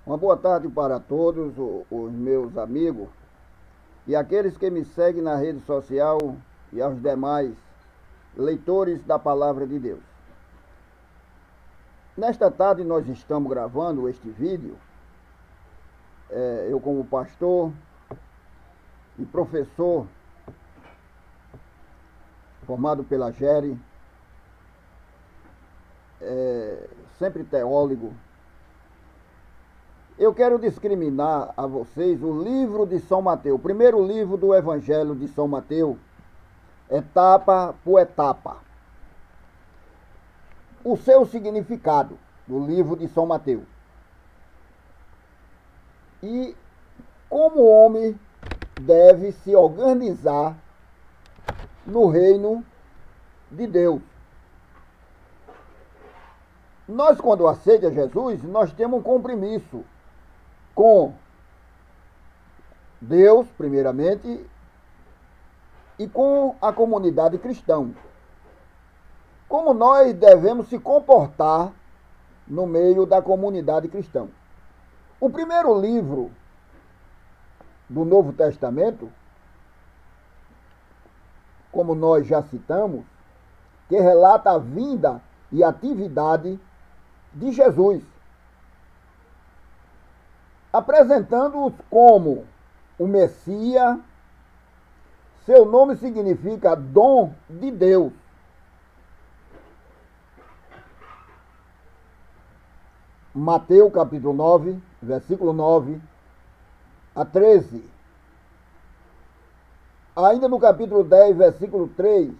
Uma boa tarde para todos os meus amigos e aqueles que me seguem na rede social e aos demais leitores da Palavra de Deus. Nesta tarde nós estamos gravando este vídeo, eu como pastor e professor formado pela GERE, sempre teólogo. Eu quero discriminar a vocês o livro de São Mateus, o primeiro livro do Evangelho de São Mateus, etapa por etapa. O seu significado do livro de São Mateus. E como o homem deve se organizar no reino de Deus. Nós, quando aceitamos Jesus, nós temos um compromisso com Deus, primeiramente, e com a comunidade cristã. Como nós devemos se comportar no meio da comunidade cristã. O primeiro livro do Novo Testamento, como nós já citamos, que relata a vinda e atividade de Jesus, apresentando-os como o Messias. Seu nome significa dom de Deus. Mateus capítulo 9, versículo 9 a 13. Ainda no capítulo 10, versículo 3.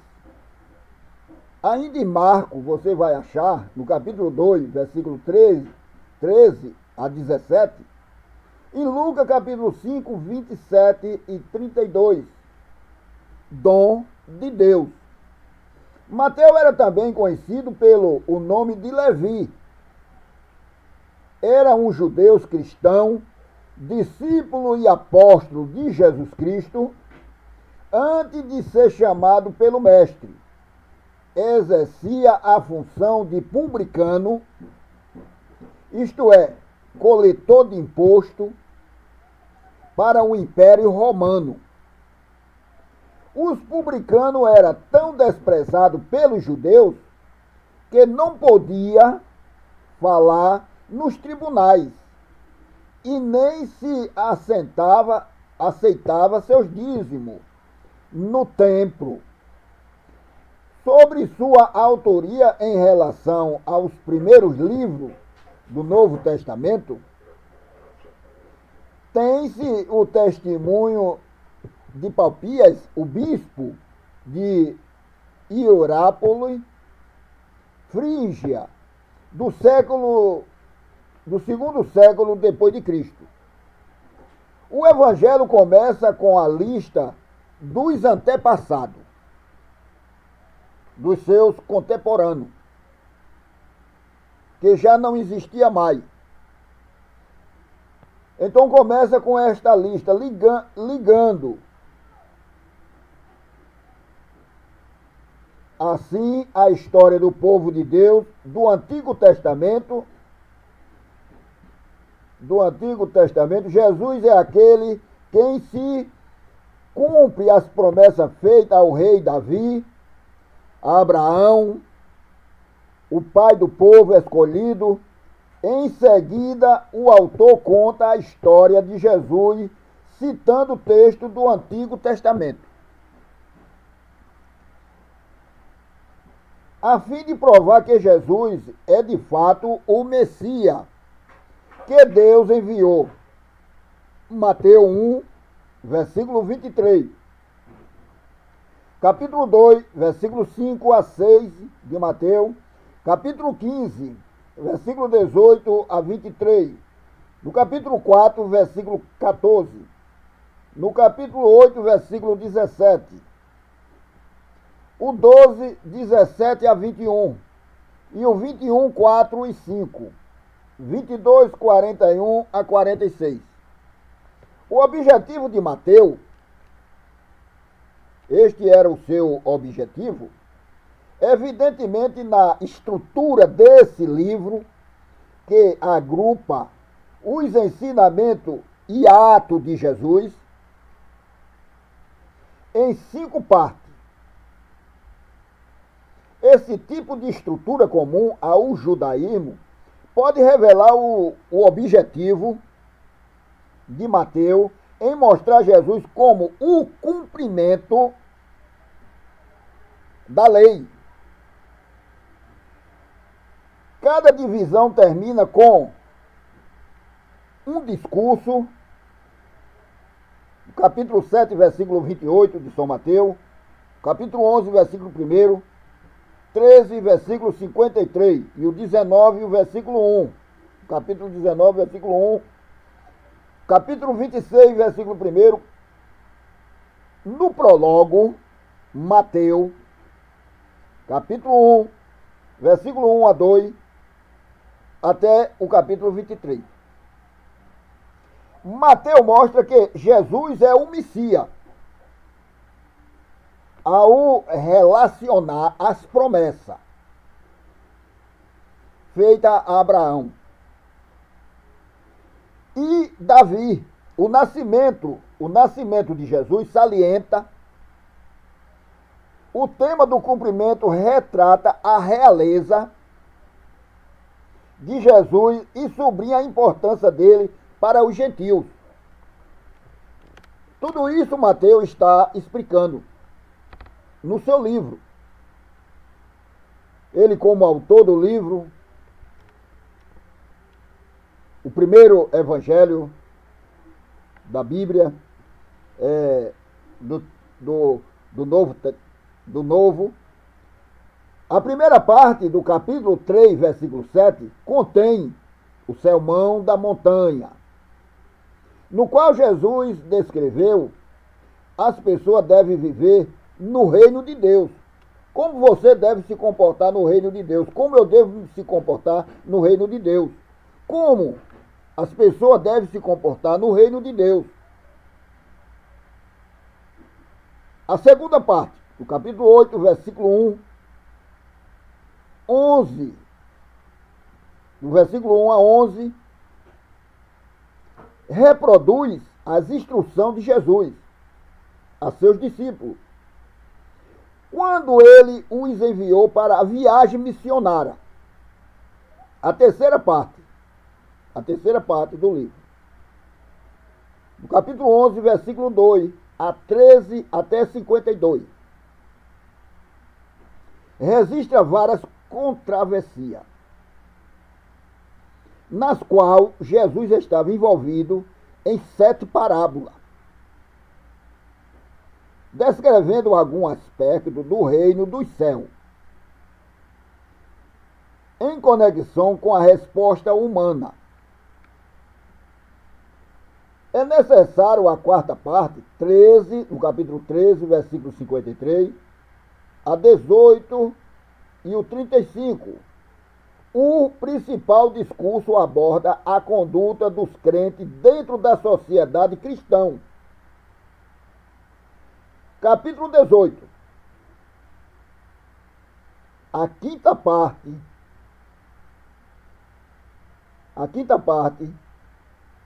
Ainda em Marcos, você vai achar, no capítulo 2, versículo 13 a 17. Em Lucas capítulo 5, 27 e 32. Dom de Deus. Mateus era também conhecido pelo o nome de Levi. Era um judeu cristão, discípulo e apóstolo de Jesus Cristo, antes de ser chamado pelo mestre. Exercia a função de publicano, isto é, coletor de imposto para o Império Romano. Os publicanos eram tão desprezados pelos judeus que não podia falar nos tribunais e nem se aceitava seus dízimos no templo. Sobre sua autoria em relação aos primeiros livros do Novo Testamento, tem-se o testemunho de Palpias, o bispo de Hierápolis, Frígia, do segundo século depois de Cristo. O Evangelho começa com a lista dos antepassados, dos seus contemporâneos, que já não existia mais. Então começa com esta lista, ligando assim a história do povo de Deus do Antigo Testamento. Jesus é aquele quem se cumpre as promessas feitas ao rei Davi, a Abraão, o pai do povo escolhido. Em seguida, o autor conta a história de Jesus, citando o texto do Antigo Testamento, a fim de provar que Jesus é de fato o Messias que Deus enviou. Mateus 1, versículo 23. Capítulo 2, versículo 5 a 6 de Mateus. Capítulo 15, versículo 18 a 23. No capítulo 4, versículo 14. No capítulo 8, versículo 17. O 12, 17 a 21. E o 21, 4 e 5. 22, 41 a 46. O objetivo de Mateus, este era o seu objetivo, evidentemente na estrutura desse livro, que agrupa os ensinamentos e atos de Jesus em 5 partes. Esse tipo de estrutura comum ao judaísmo pode revelar o objetivo de Mateus em mostrar Jesus como o cumprimento da lei. Cada divisão termina com um discurso, capítulo 7, versículo 28 de São Mateus, capítulo 11, versículo 1, 13, versículo 53, e o 19, o versículo 1. Capítulo 19, versículo 1. Capítulo 26, versículo 1. No prólogo, Mateus, capítulo 1, versículo 1 a 2, até o capítulo 23. Mateus mostra que Jesus é o Messias ao relacionar as promessas feitas a Abraão e Davi. O nascimento de Jesus salienta o tema do cumprimento, retrata a realeza de Jesus e sublinha a importância dele para os gentios. Tudo isso Mateus está explicando no seu livro. Ele, como autor do livro, o primeiro evangelho da Bíblia, do Novo, a primeira parte do capítulo 3, versículo 7, contém o sermão da montanha, no qual Jesus descreveu as pessoas devem viver no reino de Deus. Como você deve se comportar no reino de Deus? Como eu devo se comportar no reino de Deus? Como as pessoas devem se comportar no reino de Deus? A segunda parte, do capítulo 8, versículo 11, do versículo 1 a 11, reproduz as instruções de Jesus a seus discípulos, quando ele os enviou para a viagem missionária. A terceira parte do livro, do capítulo 11, versículo 2 a 13 até 52, registra várias controvérsias, nas quais Jesus estava envolvido em 7 parábolas, descrevendo algum aspecto do reino dos céus, em conexão com a resposta humana. É necessário a quarta parte, no capítulo 13, versículo 53, a 18 e o 35. O principal discurso aborda a conduta dos crentes dentro da sociedade cristã. Capítulo 18. A quinta parte,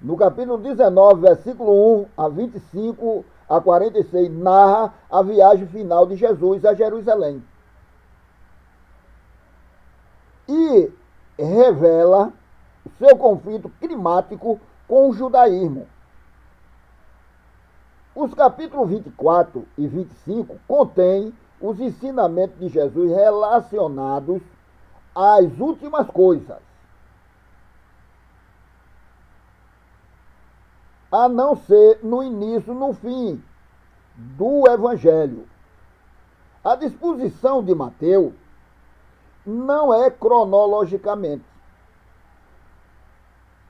no capítulo 19, versículo 1 a 25 a 46, narra a viagem final de Jesus a Jerusalém e revela o seu conflito climático com o judaísmo. Os capítulos 24 e 25 contêm os ensinamentos de Jesus relacionados às últimas coisas, a não ser no início, no fim do Evangelho. A disposição de Mateus não é cronologicamente,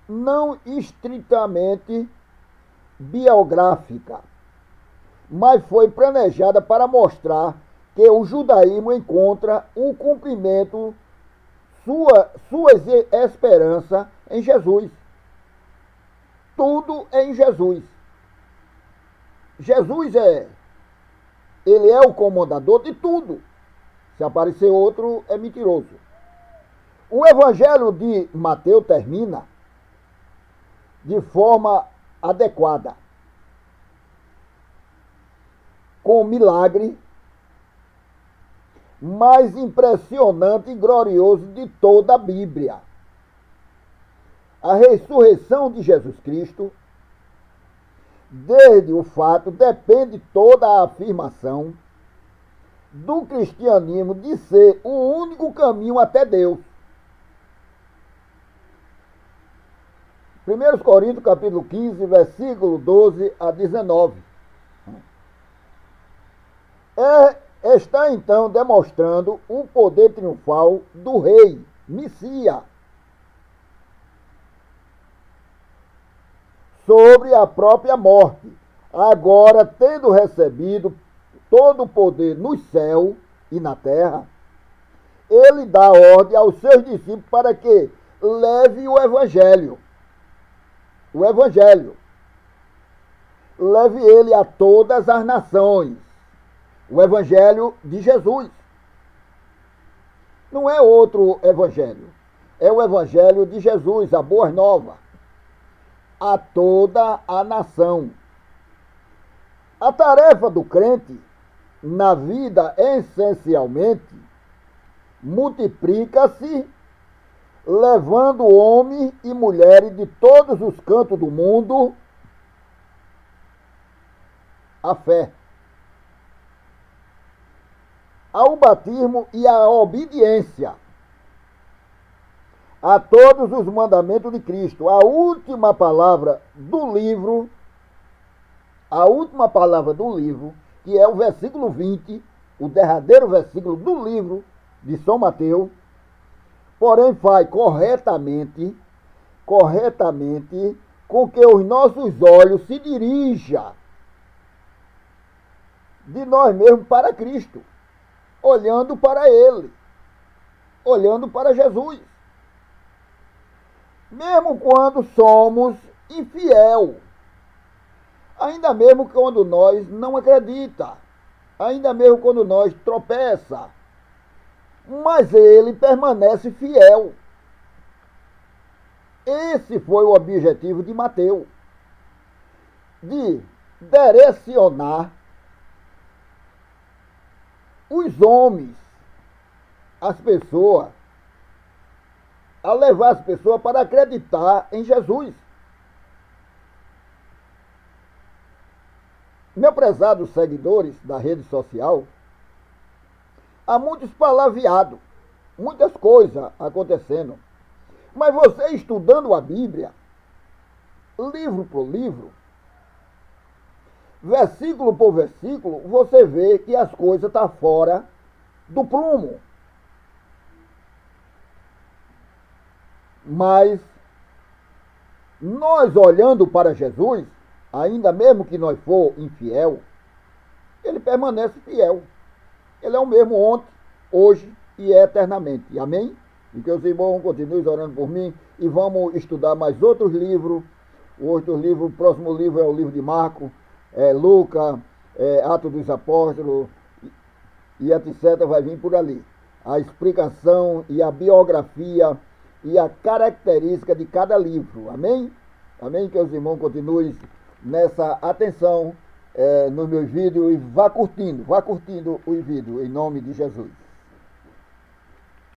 não estritamente biográfica, mas foi planejada para mostrar que o judaísmo encontra o cumprimento, suas esperanças em Jesus. Tudo é em Jesus. Jesus ele é o comandador de tudo. Se aparecer outro, é mentiroso. O Evangelho de Mateus termina de forma adequada, com o milagre mais impressionante e glorioso de toda a Bíblia. A ressurreição de Jesus Cristo, desde o fato, depende toda a afirmação do cristianismo de ser o único caminho até Deus. 1 Coríntios capítulo 15, versículo 12 a 19. Está então demonstrando o poder triunfal do rei, Messias, sobre a própria morte, agora tendo recebido todo o poder no céu e na terra, ele dá ordem aos seus discípulos para que leve o evangelho. O evangelho. Leve ele a todas as nações. O evangelho de Jesus. Não é outro evangelho. É o evangelho de Jesus, a boa nova. A toda a nação. A tarefa do crente na vida, essencialmente, multiplica-se levando homens e mulheres de todos os cantos do mundo à fé, ao batismo e à obediência a todos os mandamentos de Cristo. A última palavra do livro, que é o versículo 20, o derradeiro versículo do livro de São Mateus, porém faz corretamente com que os nossos olhos se dirijam de nós mesmos para Cristo, olhando para Ele, olhando para Jesus. Mesmo quando somos infiel, ainda mesmo quando nós não acredita, ainda mesmo quando nós tropeça, mas ele permanece fiel. Esse foi o objetivo de Mateus, de direcionar os homens, as pessoas, a levar as pessoas para acreditar em Jesus. Meus prezados seguidores da rede social, há muitos palavreados, muitas coisas acontecendo. Mas você estudando a Bíblia, livro por livro, versículo por versículo, você vê que as coisas estão fora do prumo. Mas nós olhando para Jesus, ainda mesmo que nós for infiel, ele permanece fiel. Ele é o mesmo ontem, hoje e eternamente. Amém? E que os irmãos continuem orando por mim e vamos estudar mais outros livros. O próximo livro é o livro de Marcos, Lucas, Atos dos Apóstolos e etc. Vai vir por ali. A explicação e a biografia e a característica de cada livro. Amém? Amém? Que os irmãos continuem nessa atenção nos meus vídeos e vá curtindo os vídeos em nome de Jesus.